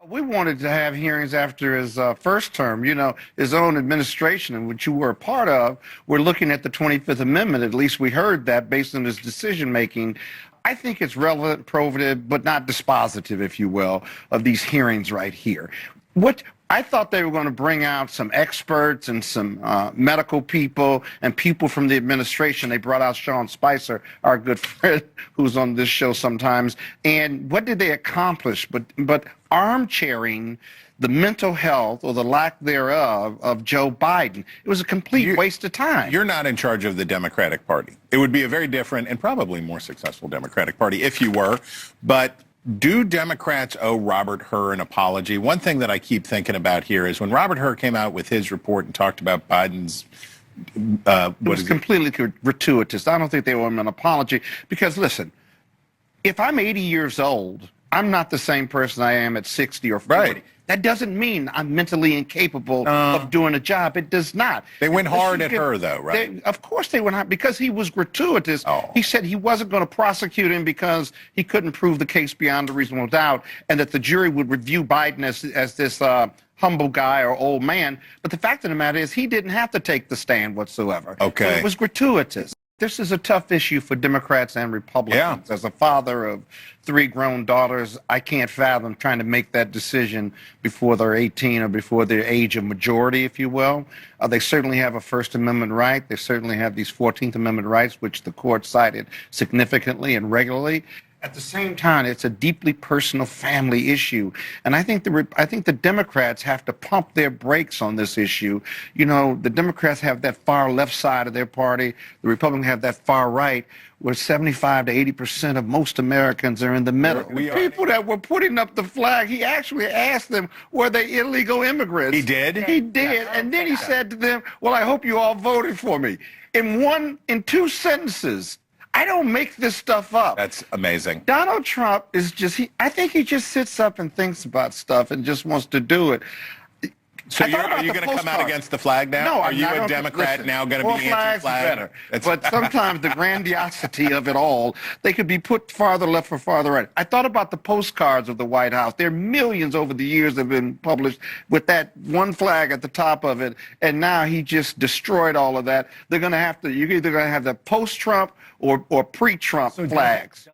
We wanted to have hearings after his first term, his own administration, in which you were a part of. We're looking at the 25th Amendment. At least we heard that based on his decision making. I think it's relevant, probative, but not dispositive, if you will, of these hearings right here. What I thought they were going to bring out some experts and some medical people and people from the administration. They brought out Sean Spicer, our good friend, who's on this show sometimes. And what did they accomplish? But armchairing the mental health or the lack thereof of Joe Biden. It was a complete waste of time. You're not in charge of the Democratic Party. It would be a very different and probably more successful Democratic Party if you were. But do Democrats owe Robert Hur an apology? One thing that I keep thinking about here is when Robert Hur came out with his report and talked about Biden's it was completely gratuitous. I don't think they owe him an apology because, listen, if I'm 80 years old, I'm not the same person I am at 60 or 40. Right. That doesn't mean I'm mentally incapable of doing a job. It does not. They went hard at her, though, right? Of course they went hard because he was gratuitous. He said he wasn't going to prosecute him because he couldn't prove the case beyond a reasonable doubt and that the jury would review Biden as this humble guy or old man. But the fact of the matter is he didn't have to take the stand whatsoever. Okay. So it was gratuitous. This is a tough issue for Democrats and Republicans. Yeah. As a father of 3 grown daughters, I can't fathom trying to make that decision before they're 18 or before their age of majority, if you will. They certainly have a First Amendment right. They certainly have these 14th Amendment rights, which the court cited significantly and regularly. At the same time, it's a deeply personal family issue. And I think the Democrats have to pump their brakes on this issue. The Democrats have that far left side of their party. The Republicans have that far right, where 75 to 80% of most Americans are in the middle. People that were putting up the flag, he actually asked them, were they illegal immigrants? He did? He did. And then he said to them, well, I hope you all voted for me. In 2 sentences. I don't make this stuff up. That's amazing. Donald Trump is I think he just sits up and thinks about stuff and just wants to do it. So are you going to come out against the flag now? No, are you a Democrat now going to be anti-flag? Better. But sometimes the grandiosity of it all, they could be put farther left or farther right. I thought about the postcards of the White House. There are millions over the years that have been published with that one flag at the top of it, and now he just destroyed all of that. You're either going to have the post-Trump or pre-Trump flags.